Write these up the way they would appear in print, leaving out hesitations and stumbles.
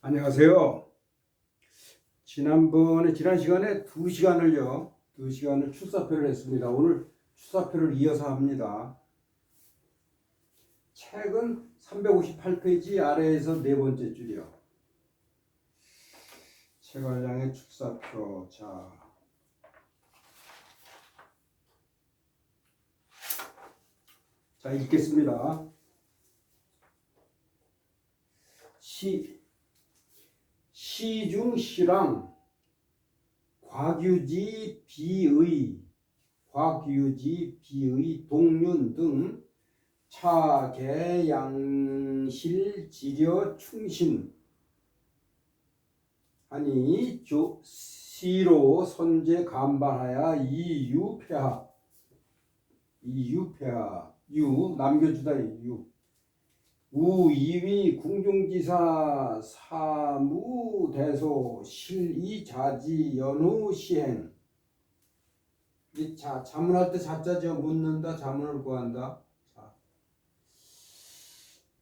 안녕하세요. 지난 시간에 2시간을 출사표를 했습니다. 오늘 출사표를 이어서 합니다. 책은 358페이지 아래에서 네 번째 줄이요. 책알량의 출사표. 자, 읽겠습니다. 시중 시랑 과규지 비의 동륜 등 차계 양실 지려 충신 하니 시로 선제 감반하여 이유폐하 유 남겨주다 유 우이위 궁중지사 사무대소 실이자지 연후 시행. 자문할 때 자자죠. 묻는다, 자문을 구한다. 자,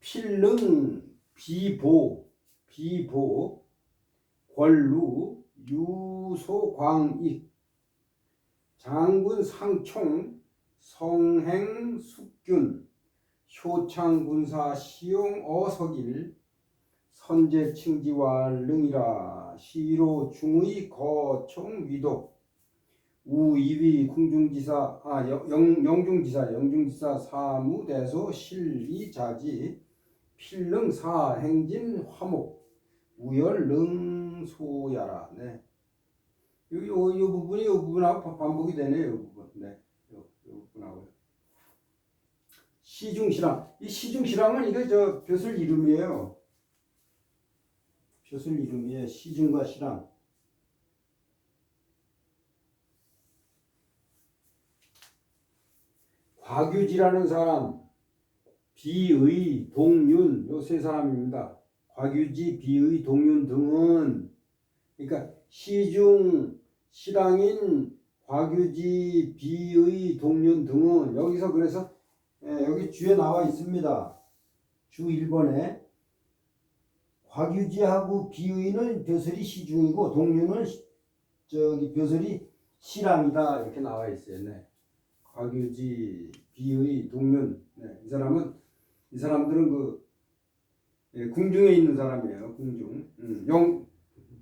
필릉 비보 권루 유소광익 장군 상총 성행 숙균 효창군사 시용 어석일 선제 칭지와 릉이라 시로 중의 거총 위독 우이위 궁중지사 영중지사 사무대소 실이자지 필릉 사행진 화목 우열 릉소야라. 네. 이 부분하고 반복이 되네요. 이 부분. 네. 이 부분하고요. 시중시랑. 이 시중시랑은 이게 벼슬 이름이에요. 벼슬 이름이에요. 시중과 시랑. 과규지라는 사람, 비의, 동륜, 요 세 사람입니다. 과규지, 비의, 동륜 등은 그러니까 시중, 시랑인, 과규지, 비의, 동륜 등은 여기서 그래서 여기 주에 나와 있습니다. 주 1번에 과규지하고 비의는 벼슬이 시중이고 동륜은 벼슬이 시랑이다 이렇게 나와 있어요. 네. 과규지, 비의, 동륜. 네. 이 사람들은 궁중에 있는 사람이에요. 궁중.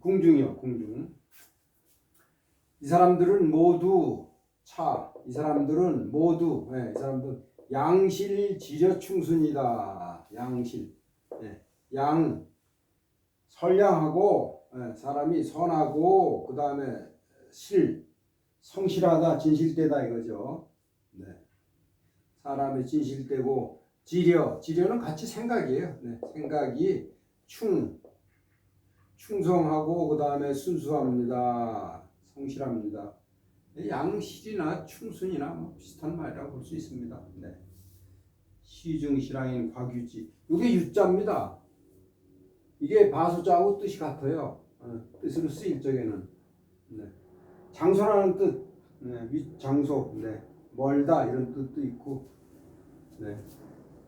궁중이요. 궁중. 이 사람들은 모두 이 사람들은 양실 지려 충순이다. 양실. 네. 선량하고 사람이 선하고 그 다음에 성실하다, 진실되다 이거죠. 네. 사람이 진실되고 지려는 같이 생각이에요. 네. 생각이 충성하고 그 다음에 순수합니다. 성실합니다. 양실이나 충순이나 뭐 비슷한 말이라고 볼 수 있습니다. 네. 시중시랑인 과규지. 이게 유자입니다. 이게 바수자하고 뜻이 같아요. 뜻으로 쓰일 적에는. 네. 장소라는 뜻, 장소, 멀다 이런 뜻도 있고, 네.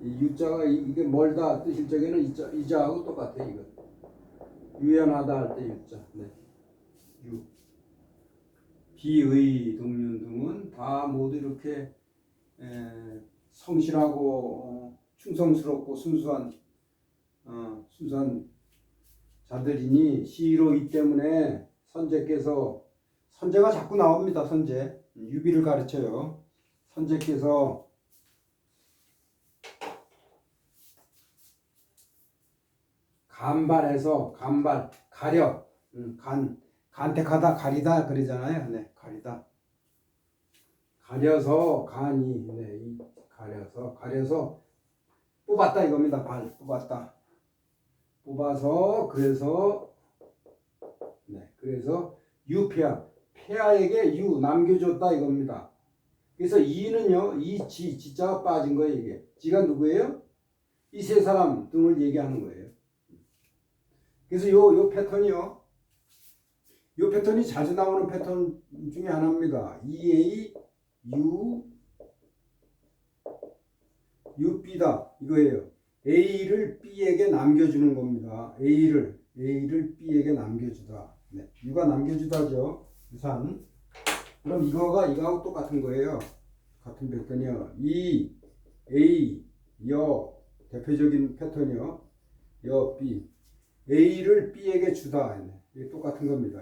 이 유자가 이게 멀다 뜻일 적에는 이자하고 똑같아요. 이거 유연하다 할 때 유자. 네. 유. 비의, 동륜 등은 다 모두 이렇게 성실하고 충성스럽고 순수한 자들이니 시로이기 때문에 선제가 자꾸 나옵니다. 선제 유비를 가르쳐요. 선제께서 간발해서 가려 간택하다 가리다 그러잖아요. 네, 가리다 가려서 간이 가려서 뽑았다 이겁니다. 뽑아서 그래서 폐하에게 남겨줬다 이겁니다. 그래서 이는요, 지자가 빠진 거예요. 이게 지가 누구예요? 이 세 사람 등을 얘기하는 거예요. 그래서 요 패턴이 자주 나오는 패턴 중에 하나입니다. EA UB다 이거예요. A를 B에게 남겨주는 겁니다. A를 A를 B에게 남겨주다. 네. U가 남겨주다죠. 유산. 그럼 이거하고 똑같은 거예요. 같은 패턴이요. 이 A, 여, 대표적인 패턴이요. 여, B. A를 B에게 주다. 네. 이게 똑같은 겁니다.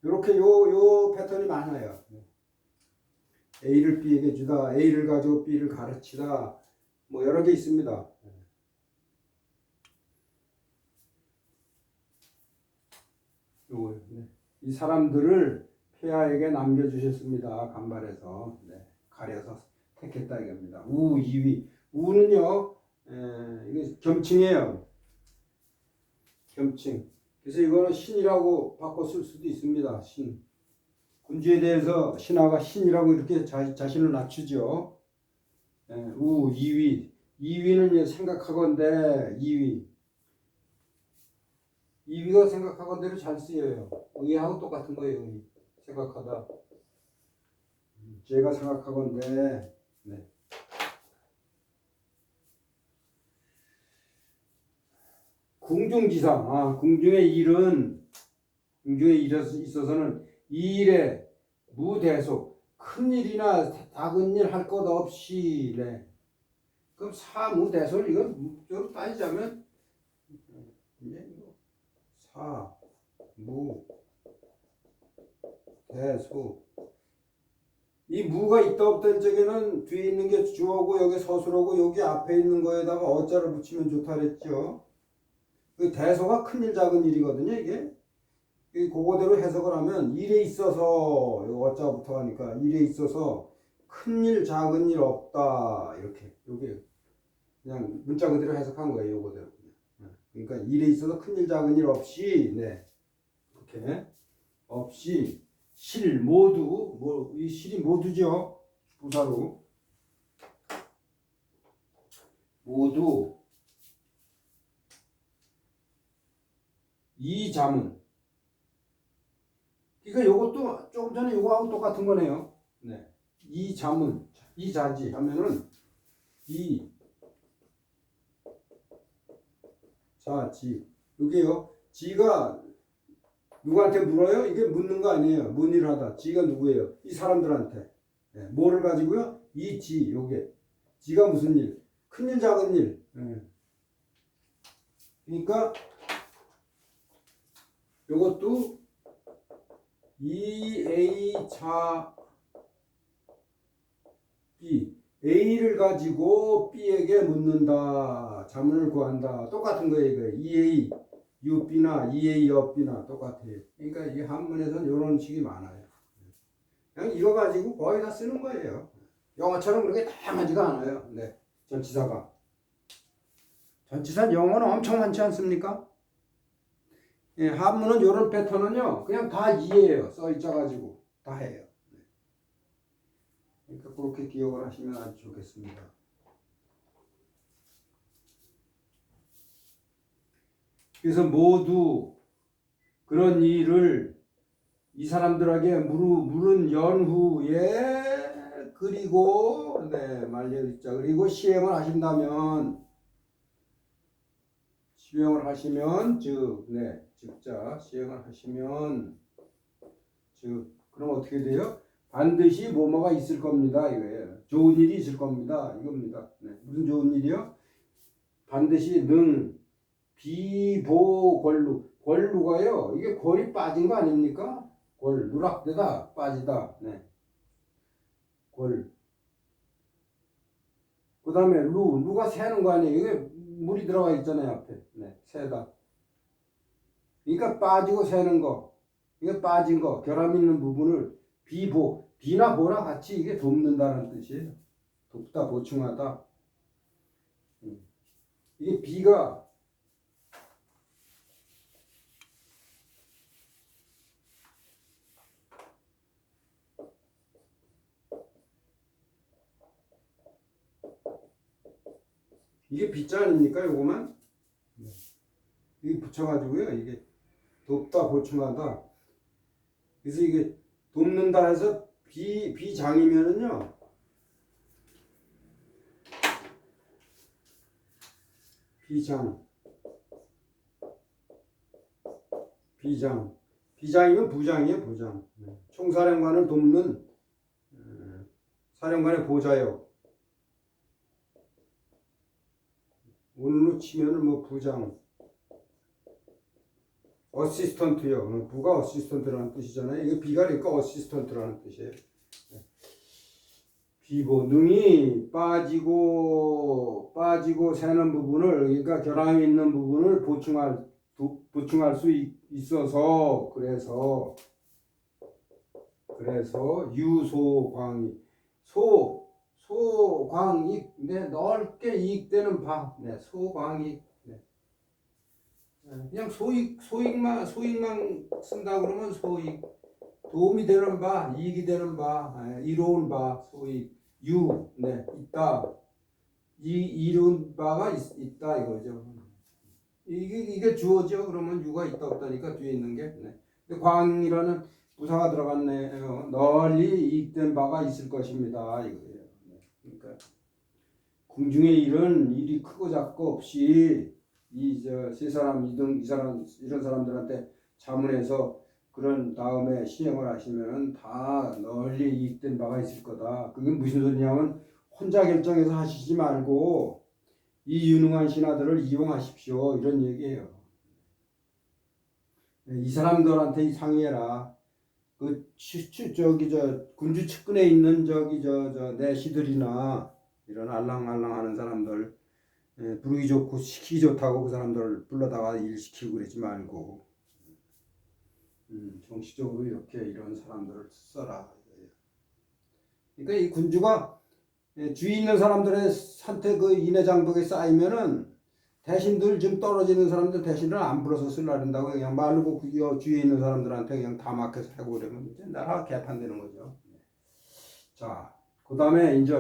이렇게 요 패턴이 많아요. A를 B에게 주다, A를 가지고 B를 가르치다, 뭐 여러 개 있습니다. 요거요. 네. 이 사람들을 폐하에게 남겨주셨습니다. 간발해서 가려서 택했다 이겁니다. 우, 이위. 우는요, 이게 겸칭이에요. 겸칭. 그래서 이거는 신이라고 바꿔 쓸 수도 있습니다. 신. 군주에 대해서 신하가 신이라고 이렇게 자신을 낮추죠. 우, 이위. 이위는 생각하건대, 이위. 이위가 생각하건대로 잘 쓰여요. 의하고 똑같은 거예요. 의. 생각하다. 제가 생각하건대. 네. 궁중지사. 궁중의 일은, 궁중에 있어서는 이 일에 무대속, 큰 일이나 작은 일 할 것 없이, 네. 그럼 사무대솔, 이거 따지자면, 사, 무, 대소. 이 무가 있다 없다 할 적에는 뒤에 있는 게 주어고 여기 서술어고 여기 앞에 있는 거에다가 어자를 붙이면 좋다 그랬죠. 그 대소가 큰일 작은 일이거든요. 이게 그거대로 해석을 하면 일에 있어서 어자가 붙어가니까 일에 있어서 큰일 작은 일 없다 이렇게 요게 그냥 문자 그대로 해석한 거예요. 요거대로. 그러니까 일에 있어서 큰일 작은 일 없이 이렇게 없이 실 모두 이 실이 모두죠. 부사로 모두 이 자문. 그러니까 요것도 조금 전에 요거하고 똑같은 거네요. 네. 이 자문, 이 자지 하면은 이 자지. 이게요. 지가 누구한테 물어요? 이게 묻는 거 아니에요. 문의를 하다. 지가 누구예요? 이 사람들한테. 네. 뭐를 가지고요? 이 지, 요게. 지가 무슨 일? 큰일, 작은 일. 네. 그러니까 요것도 이 A 자 B. A를 가지고 B에게 묻는다. 자문을 구한다. 똑같은 거예요. 이거. EA, UB나 EA, 옆B나 똑같아요. 그러니까 이 한문에서는 이런 식이 많아요. 그냥 이거 가지고 거의 다 쓰는 거예요. 영어처럼 그렇게 다양하지가 않아요. 네. 전치사가. 전치사 영어는 엄청 많지 않습니까? 예, 한문은 이런 패턴은요. 그냥 다 이해해요. 써 있어가지고. 다 해요. 그러니까 그렇게 기억을 하시면 아주 좋겠습니다. 그래서 모두 그런 일을 이 사람들에게 물은 연후에 그리고 말려있자 그리고 시행을 하신다면 즉자 시행을 하시면 그럼 어떻게 돼요? 반드시 뭐뭐가 있을 겁니다. 이거예요. 좋은 일이 있을 겁니다. 이겁니다. 무슨 좋은 일이요? 반드시 비보권루. 권루가요. 이게 권이 빠진 거 아닙니까? 누락되다, 빠지다. 권. 그 다음에 루가 새는 거 아니에요. 이게 물이 들어가 있잖아요. 앞에. 새다. 그러니까 빠지고 새는 거. 이게 빠진 거. 결함 있는 부분을 비나 보나 같이 이게 돕는다는 뜻이에요. 돕다, 보충하다. 이게 비가 이게 비자 아닙니까? 요거만 이게 붙여가지고요. 이게 돕다, 보충하다. 그래서 이게 돕는다 해서 비장이면은요. 비장. 비장. 비장이면 부장이에요, 부장. 총사령관을 돕는 사령관의 보좌역. 오늘로 치면은 뭐 부장. 어시스턴트요. 부가 어시스턴트라는 뜻이잖아요. 이게 비가 그러니까 어시스턴트라는 뜻이에요. 비보 능이 빠지고 새는 부분을 그러니까 결함이 있는 부분을 보충할 수 있어서 그래서 유소광이 소광익 네, 넓게 이익되는 바 네, 소광익 네. 그냥 소익만 쓴다 그러면 소익 도움이 되는 바 이익이 되는 바 이로운 바 소익 네 있다 이룬 바가 있다 이거죠. 이게 주어죠. 그러면 유가 있다 없다니까 뒤에 있는 게. 네. 근데 광이라는 부사가 들어갔네요. 널리 이익된 바가 있을 것입니다. 이거예요. 네. 그러니까 궁중의 일은 일이 크고 작고 없이 세 사람 이런 사람들한테 자문해서 그런 다음에 시행을 하시면 다 널리 이익된 바가 있을 거다. 그게 무슨 소리냐면 혼자 결정해서 하시지 말고 이 유능한 신하들을 이용하십시오. 이런 얘기예요. 이 사람들한테 상의해라. 군주 측근에 있는 내시들이나 이런 알랑알랑하는 사람들 부르기 좋고 시키기 좋다고 그 사람들을 불러다가 일 시키고 그러지 말고 정치적으로 이런 사람들을 써라. 그러니까 이 군주가 주위 있는 사람들의 한테 그 인해장벽에 쌓이면은 대신들 좀 떨어지는 사람들 대신을 안 불러서 쓰려 한다고 그냥 말로 그 주위에 있는 사람들한테 그냥 다 맡겨서 하고 그러면 이제 나라가 개판되는 거죠. 자, 그 다음에 이제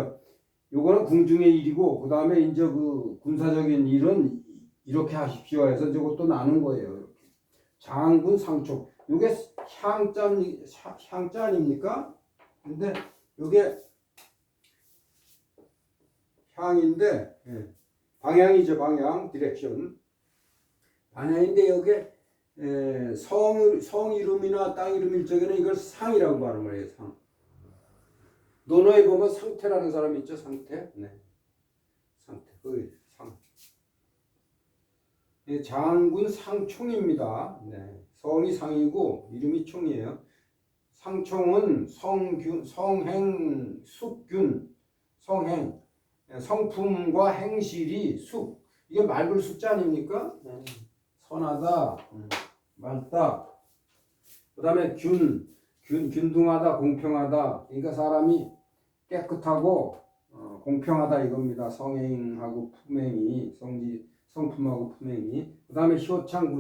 요거는 궁중의 일이고 그 다음에 이제 그 군사적인 일은 이렇게 하십시오 해서 이것도 나눈 거예요. 이렇게. 장군 상총. 요게 향자 아닙니까? 근데 요게 향인데 방향이죠. 방향 디렉션 방향인데 여기에 성 이름이나 땅 이름일 적에는 이걸 상이라고 발음을 해요. 상. 논어에 보면 상태라는 사람이 있죠. 상태. 네. 상태. 상. 장군 상총입니다. 네. 성이 상이고 이름이 총이에요. 상총은 성행, 숙균, 성행, 성품과 행실이 숙. 이게 맑을 숫자 아닙니까? 선하다, 맑다. 그 다음에 균등하다, 공평하다. 그러니까 사람이 깨끗하고 공평하다 이겁니다. 성행하고 품행이, 성품하고 품행이. 그 다음에 효창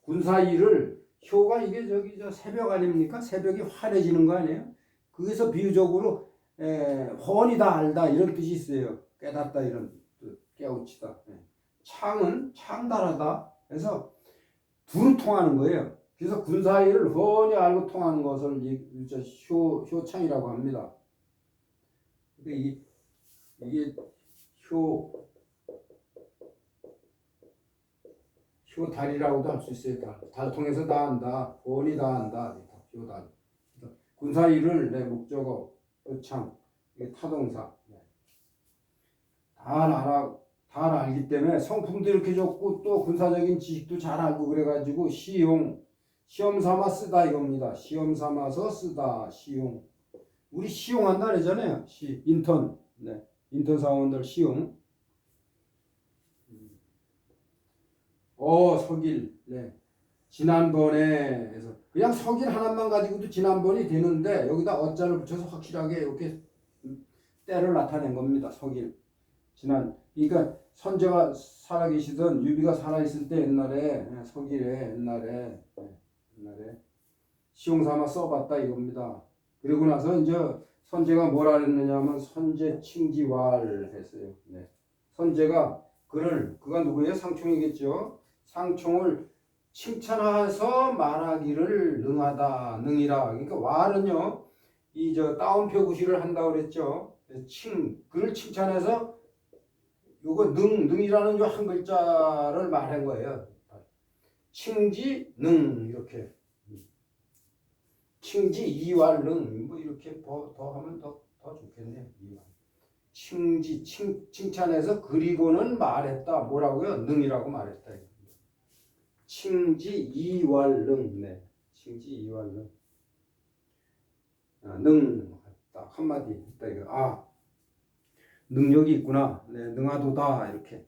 군사 일을 효가 이게 새벽 아닙니까? 새벽이 환해지는 거 아니에요? 거기서 비유적으로 훤히다 알다 이런 뜻이 있어요. 깨닫다 이런 뜻, 깨우치다. 창은 창달하다. 그래서 두루 통하는 거예요. 그래서 군사 일을 훤히 알고 통하는 것을 효창이라고 합니다. 이게 효달이라고도 할 수 있어요. 달 통해서 다 안다. 훤히 다 안다. 효달. 군사 일을 내 목적어 효창 이게 타동사. 다 알기 때문에 성품도 이렇게 좋고 또 군사적인 지식도 잘 알고 그래가지고 시용 시험 삼아 쓰다 이겁니다. 시험 삼아서 쓰다 시용. 우리 시용한다 그러잖아요. 인턴. 네. 인턴 사원들 시용. 서길. 네. 지난번에 해서 그냥 서길 하나만 가지고도 지난번이 되는데 여기다 어자를 붙여서 확실하게 이렇게 때를 나타낸 겁니다. 서길. 그러니까 선조가 살아계시던 유비가 살아있을 때 옛날에 서길에 옛날에 시용삼아 써봤다 이겁니다. 그리고 나서 이제 선제가 뭐라 그랬느냐면 선제칭지왈 했어요. 네. 선제가 그가 누구예요? 상총이겠죠. 상총을 칭찬해서 말하기를 능이라. 그러니까 왈은요 따옴표 구시를 한다고 그랬죠. 그를 칭찬해서 요거 능이라는 요 한 글자를 말한 거예요. 칭지 능 이렇게 칭지 이왈능 뭐 이렇게 더 하면 더 좋겠네. 이왈. 칭지 칭찬해서 그리고는 말했다. 뭐라고요? 능이라고 말했다. 칭지 이왈능. 네. 칭지 이왈능. 능 딱 한마디 했다 이거. 아 능력이 있구나. 네, 능하도다 이렇게.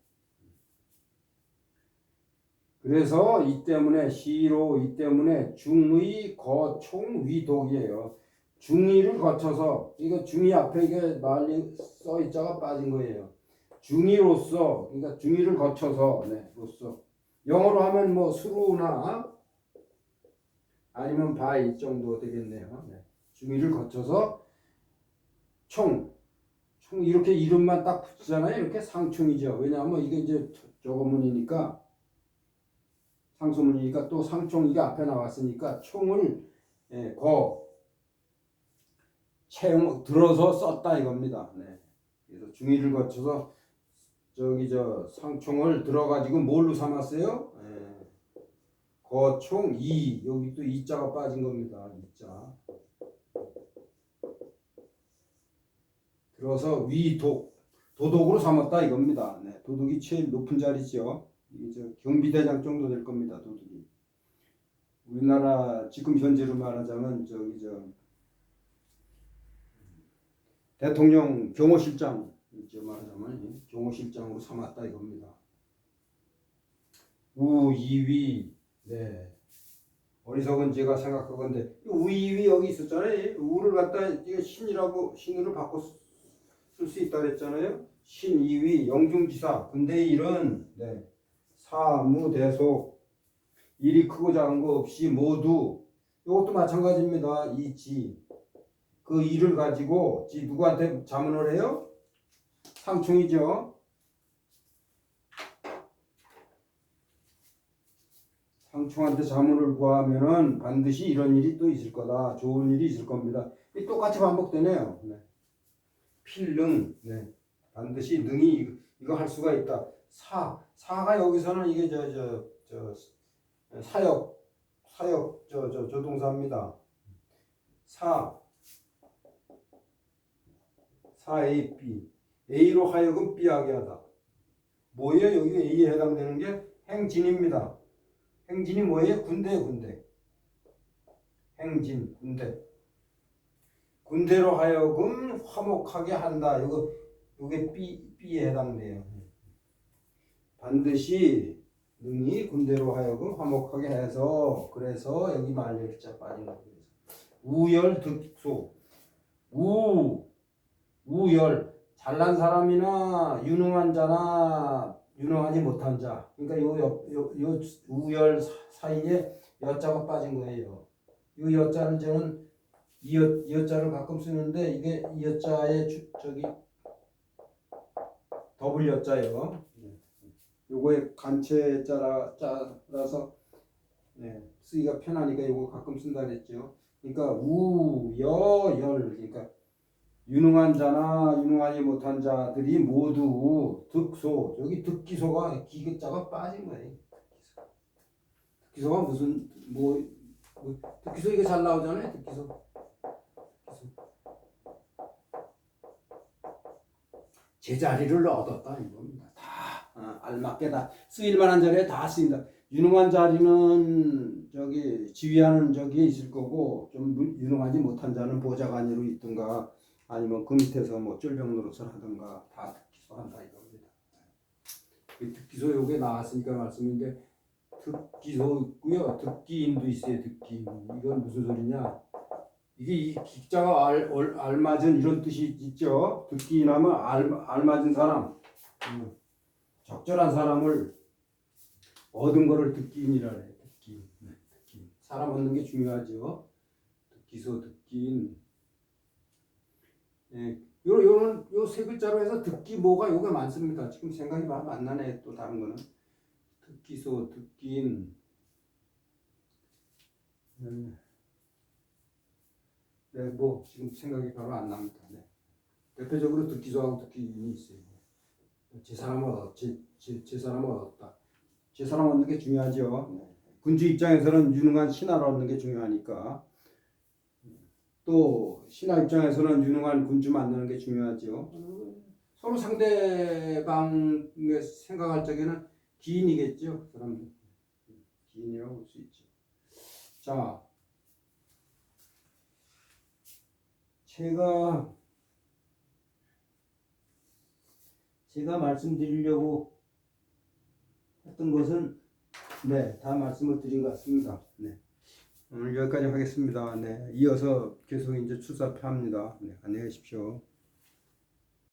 그래서 이 때문에 시로 이 때문에 중의 거총 위독이에요. 중의를 거쳐서 이거 중의 앞에 이게 말리 써 있자가 빠진 거예요. 중의로서 그러니까 중의를 거쳐서 네, 로서 영어로 하면 뭐 수루나 아니면 바이 정도 되겠네요. 네. 중의를 거쳐서 총 이렇게 이름만 딱 붙이잖아요. 이렇게 상총이죠. 왜냐하면 이게 이제 저거문이니까 상소문이니까 또 상총 이게 앞에 나왔으니까 총을 채용 들어서 썼다 이겁니다. 네. 그래서 중의를 거쳐서 상총을 들어가지고 뭘로 삼았어요? 거총 이 여기 또 이자가 빠진 겁니다. 이자 들어서 도독으로 삼았다 이겁니다. 네. 도독이 제일 높은 자리죠. 이게 경비대장 정도 될 겁니다. 도둑이. 우리나라 지금 현재로 말하자면 대통령 경호실장 말하자면 경호실장으로 삼았다 이겁니다. 우이위 네 어리석은 제가 생각하건데 우이위 여기 있었잖아요. 우를 갖다 이게 신으로 바꿔 쓸 수 있다 그랬잖아요. 신이위 영중지사 군대의 일은 네. 사무대속 일이 크고 작은 거 없이 모두 이것도 마찬가지입니다. 그 일을 가지고 누구한테 자문을 해요? 상총이죠. 상총한테 자문을 구하면은 반드시 이런 일이 또 있을 거다. 좋은 일이 있을 겁니다. 똑같이 반복되네요. 네. 필능 네. 반드시 능이 이거 할 수가 있다. 사가 여기서는 이게 사역 조동사입니다. 사의 B A로 하여금 B하게 하다. 뭐예요? 여기 A에 해당되는 게 행진입니다. 행진이 뭐예요? 군대. 행진 군대로 하여금 화목하게 한다. 이게 B에 해당돼요. 반드시 능히 군대로 하여금 화목하게 해서 그래서 여기 말려자 빠진 거예요. 우열득소 우열 잘난 사람이나 유능한 자나 유능하지 못한 자 그러니까 요 우열 사이에 여자가 빠진 거예요. 이 여자는 저는 이 여자를 가끔 쓰는데 이게 이 여자의 더블 여자예요. 요거에 간체 짜라서 네, 쓰기가 편하니까 요거 가끔 쓴다 그랬죠. 그러니까 우여열 그러니까 유능한 자나 유능하지 못한 자들이 모두 득소 여기 득기소가 기계자가 빠진 거예요. 득기소가 무슨 득기소 이게 잘 나오잖아요. 득기소 제자리를 얻었다 이겁니다. 다 알맞게 다 쓰일만한 자리에 다 쓰인다. 유능한 자리는 지휘하는 있을 거고 좀 유능하지 못한 자는 보좌관으로 있든가 아니면 그 밑에서 뭐 쫄병 노릇을 하든가 다 득기소한다 이겁니다. 득기소 요게 나왔으니까 말씀인데 득기소 있고요. 득기인도 있어요. 득기인 이건 무슨 소리냐? 이게 이 기자가 알맞은 이런 뜻이 있죠. 득기인하면 알맞은 사람, 적절한 사람을 얻은 거를 득기인이라 해요. 득기인. 사람 얻는 게 중요하죠. 득기소, 득기인. 네, 요 세 글자로 해서 득기모가 요게 많습니다. 지금 생각이 안 나네. 또 다른 거는 득기소, 득기인. 네, 뭐 지금 생각이 바로 안 납니다. 네. 대표적으로 득기소하고 득기인이 있어요. 제 사람을 얻었다. 제 사람 얻는 게 중요하죠. 네. 군주 입장에서는 유능한 신하를 얻는 게 중요하니까 또 신하 입장에서는 유능한 군주 만드는 게 중요하죠. 서로 상대방의 생각할 적에는 기인이겠죠. 그 사람 기인이라고 볼 수 있죠. 자, 제가 말씀드리려고 했던 것은 다 말씀을 드린 것 같습니다. 오늘 여기까지 하겠습니다. 이어서 계속 이제 출사표합니다. 안녕히 계십시오.